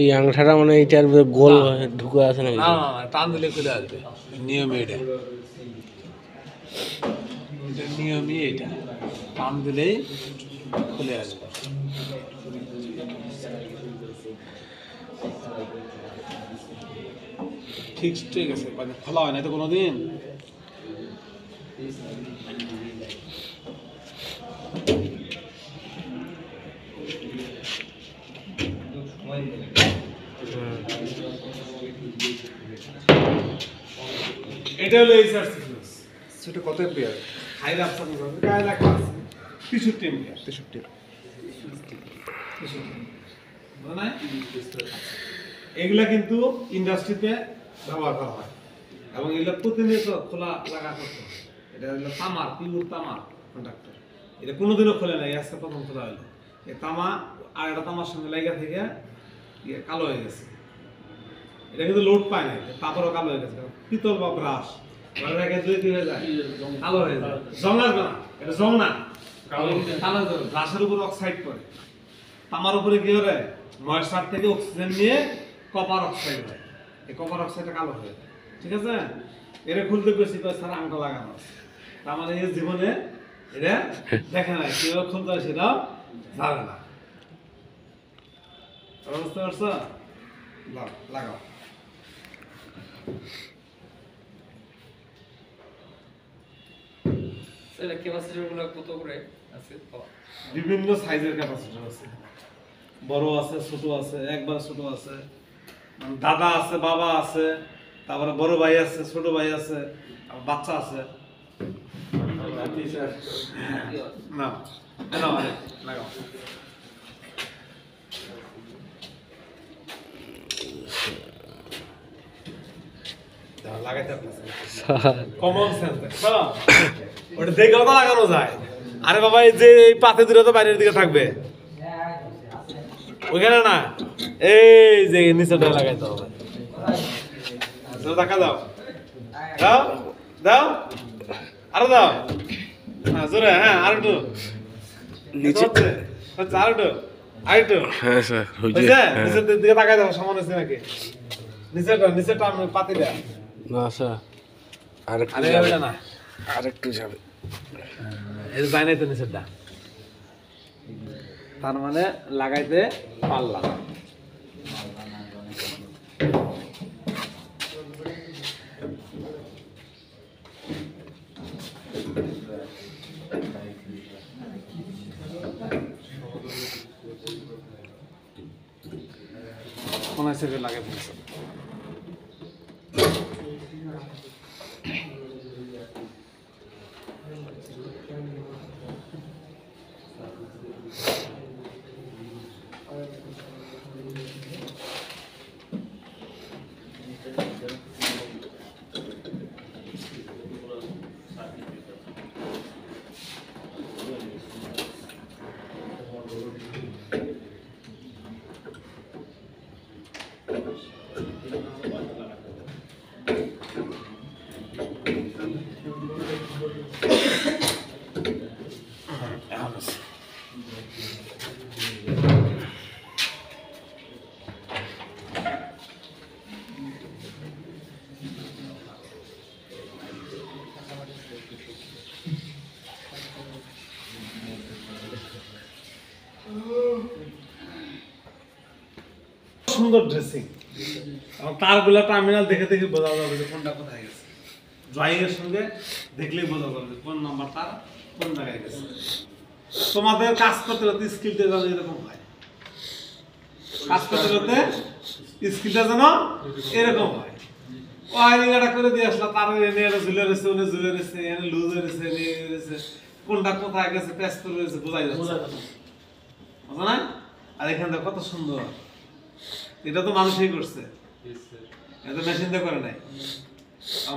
এই আংটাটা মানে এইটার গোল ঢুকে আছে নাকি? না না না, টান দিলে খুলে আসবে, নিয়মই এটা, এটা নিয়মই এটা, টান দিলেই খুলে আসবে। ঠিক আছে, মানে খোলা হয় না তো কোনোদিন। এটা হলো এইচআর সিকোয়েন্স। সেটা কত এম্পিয়ার? হাই রাফসার মধ্যে গায়ে লেখা আছে 63 এম্পিয়ার। 63। মানে এগুলা কিন্তু ইন্ডাস্ট্রিতে ব্যবহার করা হয় এবং এগুলো প্রতিনিয়ত খোলা লাগা করতে হয়। এটা হলো তামার, পিওর তামার কন্ডাক্টর। এটা কোনোদিনও খোলে না, আজকে প্রথম খোলা হলো। এই তামা আর একটা তামার সঙ্গে লাগা থেকে কালো হয়ে গেছে। এটা কিন্তু লোড পায় না, তারপরও কালো হয়ে গেছে। পিতল বা ব্রাশ কালো হয়ে যায়, জং আসবে না, এটা জং না, কালো ব্রাশের উপর অক্সাইড করে, তামার উপরে কি করে ময়েশ্চার থেকে অক্সিজেন নিয়ে কপার অক্সাইড হয়, এই কপার অক্সাইডটা কালো হয়ে যায়। ঠিক আছে, এটা খুলতে বেশি করে স্যার আংটা লাগানো আছে, তার মানে এই জীবনে এটা দেখে না, কিভাবে খুলতে হয় সেটাও জানে না। বুঝতে পারছো? লাগাও। এটা ক্যাপাসিটরগুলো কত করে আছে? বিভিন্ন সাইজের ক্যাপাসিটর আছে, বড় আছে, ছোট আছে, একবার ছোট আছে, দাদা আছে, বাবা আছে, তারপরে বড় ভাই আছে, ছোট ভাই আছে, আবার বাচ্চা আছে। না না, লাগাও। লাগাইতে কমন সেন্স, ওটা দেখে তো লাগানো যায়। আরে বাবা, এই যে এই পাতে দূরে তো বাইরের দিকে থাকবে, ওইখানে না, এই যে নিচেটা লাগাইতে হবে। টাকা দাও, দাও দাও, আরো দাও, হ্যাঁ জোরে, হ্যাঁ আর একটু নিচে, আর একটু, আর একটু, হ্যাঁ স্যার নিচের দিকে তাকাই দাও, সমান হচ্ছে নাকি? নিচেরটা আমি পাতি দেয় না স্যার, আরে যাবে না, আরেকটু যাবে, এটা যায় নাই তো নিচেরটা, তার মানে লাগাইতে পারলাম। কোন হিসেবে লাগে বলছো? সুন্দর ড্রেসিং, তারগুলা টার্মিনাল দেখে দেখে বোঝা যাবে যে কোনটা কোথায় গেছে, ড্রয়িং এর সঙ্গে দেখলেই বোঝা যাবে কোন নাম্বার তার কোন জায়গায় গেছে। তোমাদের কাজ করতে করতে স্কিলটা যেন এরকম হয়, কাজ করতে করতে স্কিলটা যেন এরকম হয়। ওয়ারিং এটা করে দিয়ে আসলা, তার এনে এটা ঝুলে রয়েছে, ওনে ঝুলে রয়েছে, এনে লুজ হয়েছে, এনে রয়েছে, কোনটা কোথায় গেছে প্যাচ করে রয়েছে বোঝাই যাচ্ছে, বুঝো না? আর এখানে কত সুন্দর, এটা তো মানুষই করছে, এটা মেশিন দিয়ে করে নাই,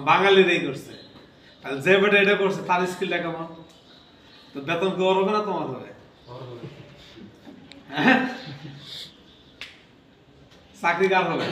বাঙালিরাই করছে। আর যে বেটা এটা করছে তার স্কিলটা কেমন, তো বেতন কি ওর হবে না তোমার হবে? চাকরি কার হবে?